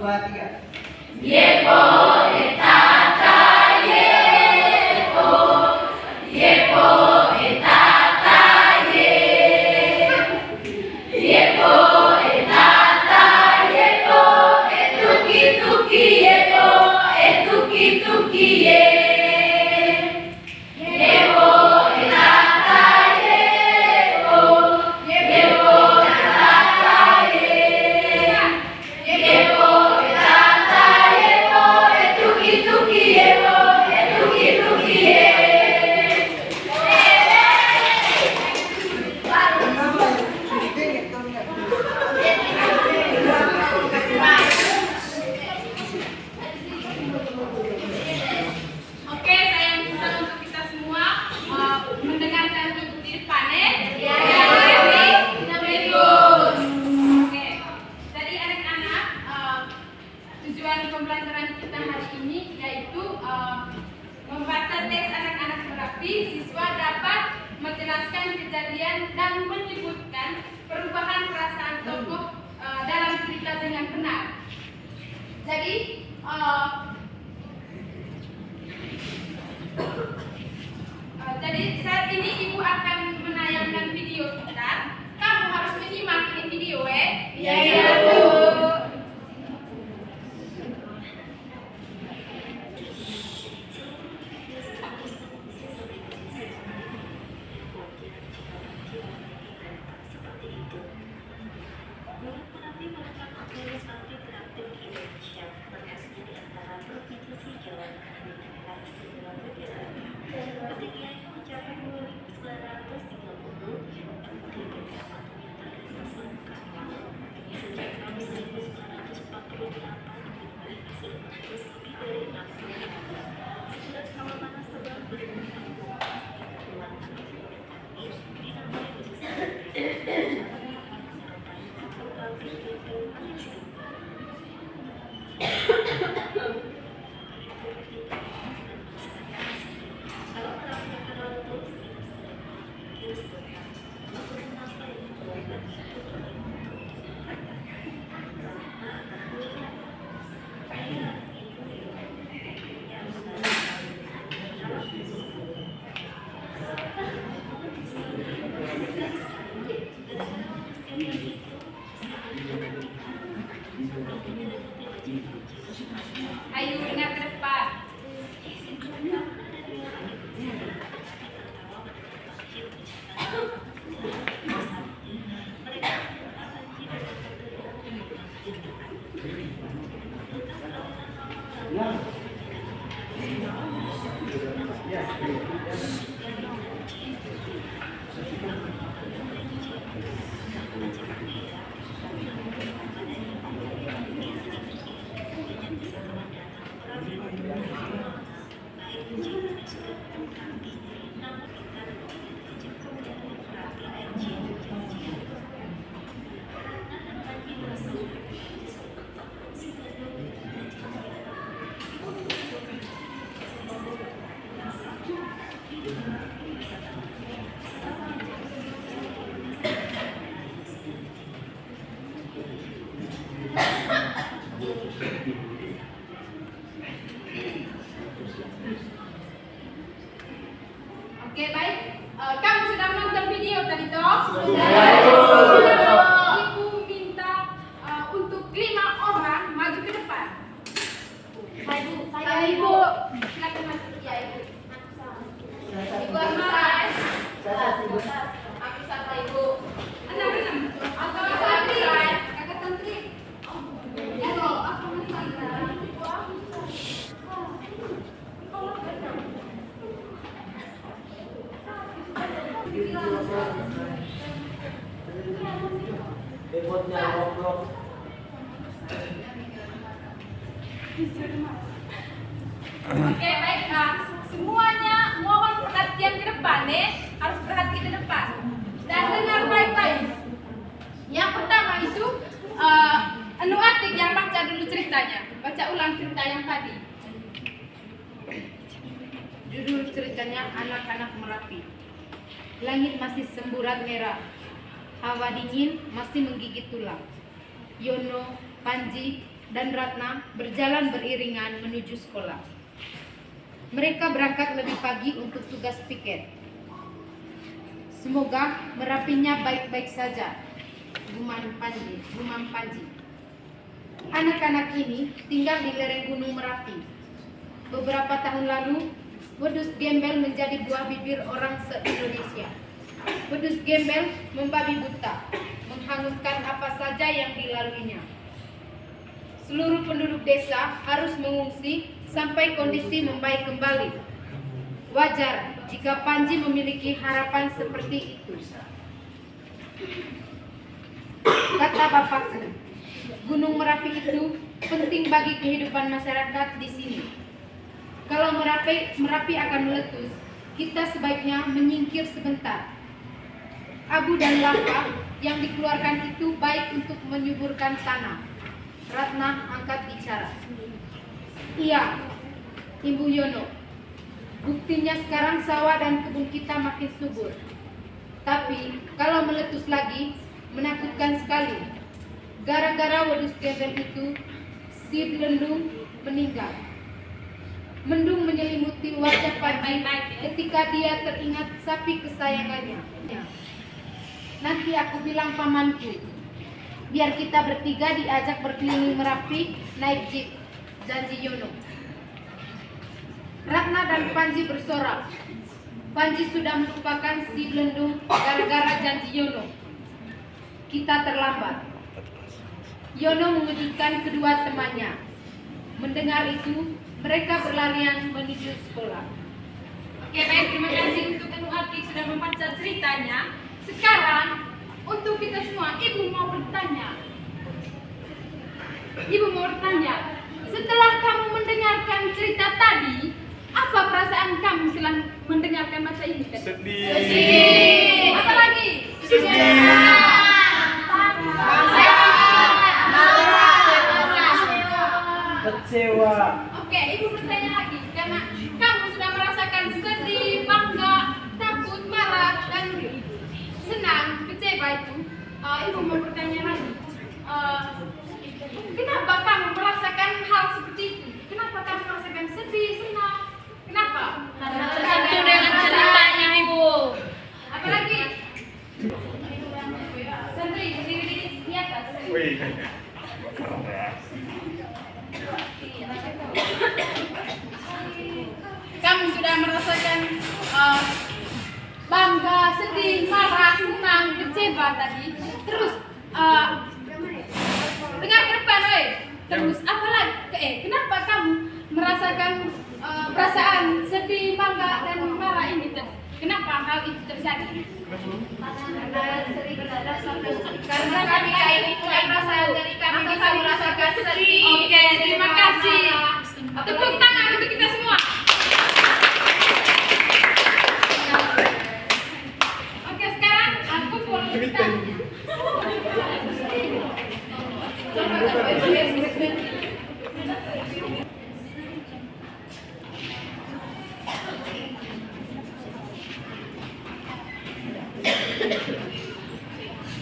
dua, tiga. Yepo etata yepo, yepo etata ye, yepo etata yepo, etuki tuki yepo, etuki tuki ye, yepo etata yepo, yepo etata ye, yepo etata yepo, etuki tuki yepo, etuki tuki ye. Oke, saya minta untuk kita semua mendengarkan di depannya. Ya. Very good. Oke, jadi anak-anak, tujuan pembelajaran kita hari ini yaitu membaca teks anak-anak Merapi. Siswa dapat menjelaskan kejadian dan menyebutkan perubahan perasaan tokoh dalam cerita dengan benar. Jadi saat ini ibu akan menayangkan video sebentar. Kamu harus menyimak ini video, Iya, Bu. Ayo dengar ke depan. Oke, baik. Kamu sudah menonton video tadi, toh? Sudah. Ibu minta untuk 5 orang maju ke depan. Saya Ibu. Silakan masuk. Ya, Ibu. Ibu Ahmad. Aku sama Ibu. Enam. Atau santri. Kakak santri. Ya, toh. Aku santri. Debotnya goblok. Oke, baik. Semuanya mohon perhatian ke depan, harus perhati ke depan dan dengar baik-baik. Yang pertama itu Anu Atik yang baca dulu ceritanya. Baca ulang cerita yang tadi. Judul ceritanya Anak-anak Merapi. Langit masih semburat merah, hawa dingin masih menggigit tulang. Yono, Panji, dan Ratna berjalan beriringan menuju sekolah. Mereka berangkat lebih pagi untuk tugas piket. Semoga Merapinya baik-baik saja, gumam Panji. Anak-anak ini tinggal di lereng Gunung Merapi. Beberapa tahun lalu, wedus gembel menjadi buah bibir orang se-Indonesia. Wedus gembel membabi buta, menghanguskan apa saja yang dilaluinya. Seluruh penduduk desa harus mengungsi sampai kondisi membaik kembali. Wajar jika Panji memiliki harapan seperti itu. Kata bapakku, Gunung Merapi itu penting bagi kehidupan masyarakat di sini. Kalau Merapi akan meletus, kita sebaiknya menyingkir sebentar. Abu dan lava yang dikeluarkan itu baik untuk menyuburkan tanah. Ratna angkat bicara. Iya, Ibu Yono. Buktinya sekarang sawah dan kebun kita makin subur. Tapi kalau meletus lagi, menakutkan sekali. Gara-gara wedus gembel itu, si Lendung meninggal. Mendung menyelimuti wajah Panji ketika dia teringat sapi kesayangannya. Nanti aku bilang pamanku, biar kita bertiga diajak berkeliling Merapi naik jeep. Janji Yono. Ratna dan Panji bersorak. Panji sudah melupakan si Belendung gara-gara janji Yono. Kita terlambat. Yono mengejutkan kedua temannya. Mendengar itu, mereka berlarian menuju sekolah. Oke, baik, terima kasih untuk Anu Atik sudah membaca ceritanya. Sekarang untuk kita semua, Ibu mau bertanya. Setelah kamu mendengarkan cerita tadi, apa perasaan kamu setelah mendengarkan baca ini? Sedih. Apa lagi? Kecewa. Oke, Ibu bertanya lagi karena kamu sudah merasakan sedih, bangga, takut, marah, dan senang, kecewa itu. Ibu mau bertanya lagi. Kenapa kamu merasakan hal seperti itu? Kenapa kamu merasakan sedih, senang? Kenapa? Karena tersentuh dengan ceritanya Ibu. Apa lagi? Santri, berdiri di atas. Kamu sudah merasakan bangga, sedih, marah, senang, kecewa tadi. Terus dengar ke depan, oi. Terus apa lagi? Kenapa kamu merasakan perasaan sedih, bangga, dan marah ini? Kenapa hal itu terjadi? Karena kami ini punya perasaan dari kami bisa merasakan sedih. Oke, terima kasih. Tepuk tangan untuk kita semua. Oke, sekarang aku boleh kita.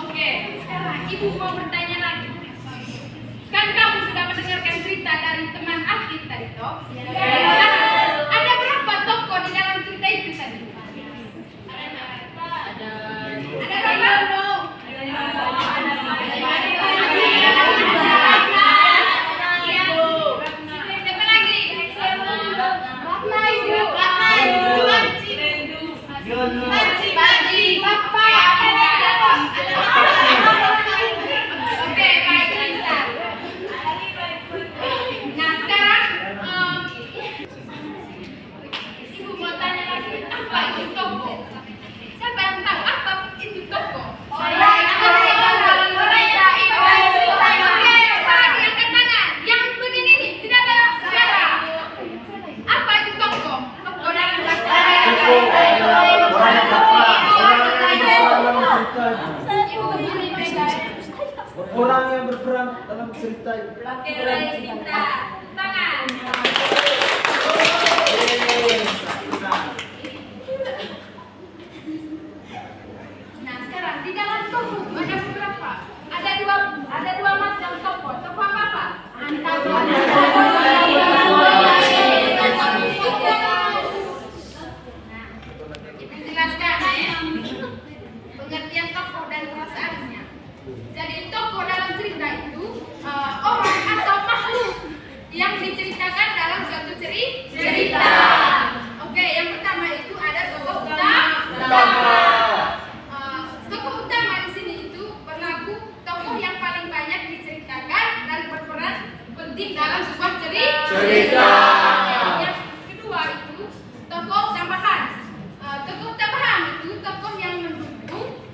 Oke, sekarang Ibu mau bertanya lagi. Kan kamu sudah mendengarkan cerita dari teman Aktif tadi, toh? Ada berapa tokoh di dalam cerita itu tadi? Ada berapa? Siapa lagi? Panji, Papa. Oke, baik, Lisa. Nah, sekarang Ibu mau tanya lagi, apa itu toko? Siapa yang tahu apa itu toko? Saya. Oke, apalagi angkat tangan. Yang begini nih, tidak ada suara. Apa itu toko? Toko dalam bahasa Orang yang berperan dalam cerita itu. Oke, baik, kita tangan. Nah, sekarang di dalam toko ada beberapa. Ada dua macam toko. Toko apa? penting dalam sebuah cerita. Yang kedua itu tokoh tambahan. Tokoh tambahan itu tokoh yang mendukung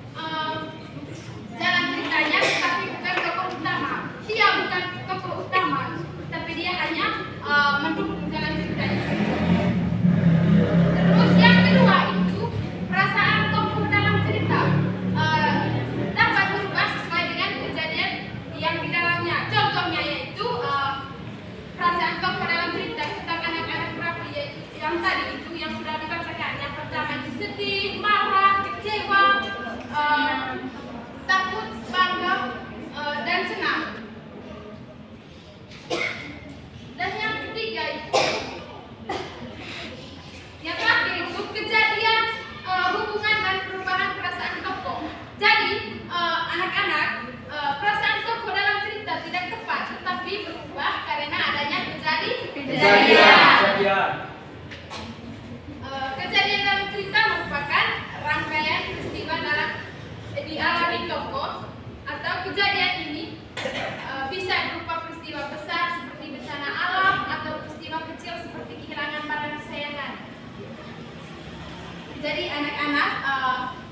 jalan ceritanya, tapi bukan tokoh utama. Dia bukan tokoh utama, tapi dia hanya mendukung jalan ceritanya. Terus yang kedua itu perasaan tokoh dalam cerita dapat berubah sesuai dengan kejadian yang di dalamnya. Contohnya yaitu perasaan tokoh dalam cerita tentang anak-anak merapi, yaitu yang tadi itu yang sudah dibacakan. Yang pertama itu sedih, marah, kecewa, takut, bangga, dan senang. Dan yang ketiga itu, yang terakhir itu kejadian hubungan dan perubahan perasaan tokoh. Jadi anak-anak, perasaan tokoh dalam cerita tidak tepat, tetapi berubah karena adanya kejadian. Kejadian dalam cerita merupakan rangkaian peristiwa dalam dialami tokoh, atau kejadian ini bisa berupa peristiwa besar seperti bencana alam atau peristiwa kecil seperti kehilangan barang kesayangan. Jadi anak-anak,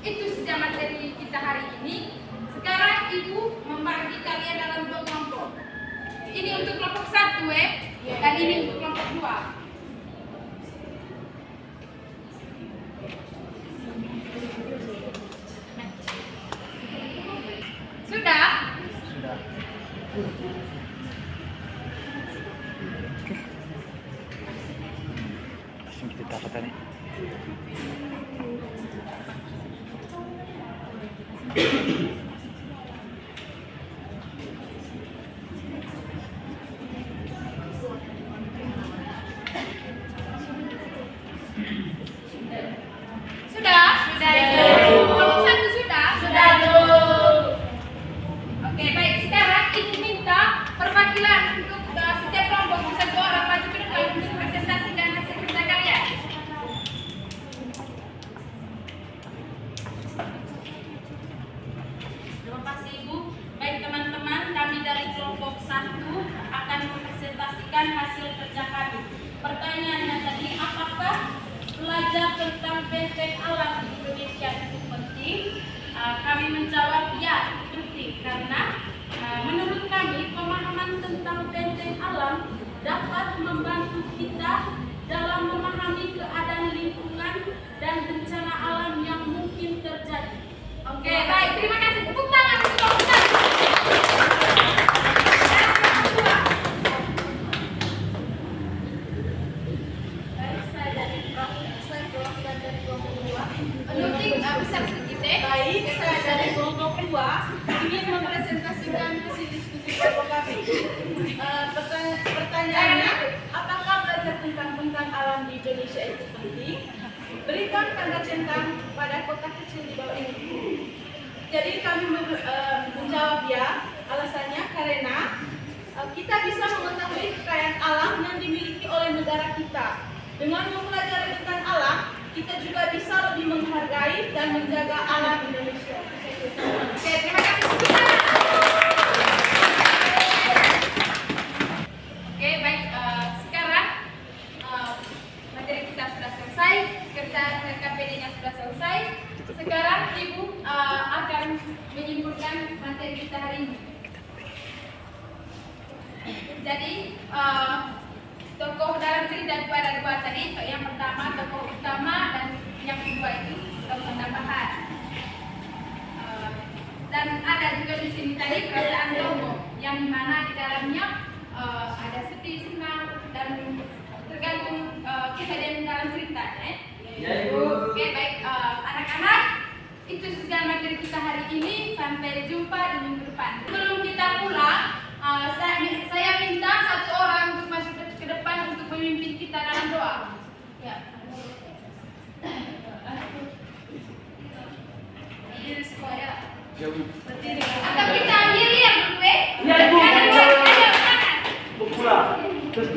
itu saja materi kita hari ini. Sekarang ibu membagi kalian dalam 2 kelompok. Ini untuk kelompok 1 dan ini untuk kelompok 2. Sudah? Langsung kita dapat tadi. Sudah? Kelompok 1 sudah? Oke, baik. Sekarang ibu minta perwakilan untuk setiap kelompok bisa 2 orang maju ke depan untuk presentasikan hasil kerja kalian. Terima kasih Ibu. Baik teman-teman, kami dari kelompok 1 akan mempresentasikan hasil kerja kami. Pertanyaannya tadi, apakah belajar tentang benteng alam di Indonesia itu penting? Kami menjawab ya, penting, karena menurut kami pemahaman tentang benteng alam dapat membantu kita dalam memahami keadaan lingkungan dan bencana alam yang mungkin terjadi. Oke, baik. Terima kasih. Tepuk tangan untuk kelompok 1. Saya dari perwakilan dari kelompok 2. Nutik besar sedikit deh. Baik, saya dari kelompok 2 ingin mempresentasikan hasil diskusi kelompok kami. Pertanyaannya, apakah belajar tentang bentang alam di Indonesia itu penting? Berikan tanda centang pada kotak kecil di bawah ini. Jadi kami menjawab ya. Alasannya karena kita bisa mengetahui kekayaan alam yang dimiliki oleh negara kita. Dengan mempelajari tentang alam, kita juga bisa lebih menghargai dan menjaga alam Indonesia. Oke, terima kasih. Oke, baik. Sekarang materi kita sudah selesai, kerjaan KPD-nya sudah selesai. Sekarang Ibu akan menyimpulkan materi kita hari ini. Jadi tokoh dalam cerita itu ada 2 tadi. Yang pertama tokoh utama dan yang kedua itu tokoh tambahan. Dan ada juga di sini tadi perasaan tokoh yang dimana di dalamnya ada sedih, senang, dan tergantung kejadian dalam ceritanya. Ya, Ibu. Oke, baik. Anak-anak, itu saja materi kita hari ini. Sampai jumpa di minggu depan. Sebelum kita pulang, saya minta 1 orang untuk masuk ke depan untuk memimpin kita dalam doa. Ya. Berdiri semua ya. Ya, Bu. Berdiri. Atau kita ambil yang dulu Ya, Ibu. Kanan, kanan, kanan. Pulang. Terus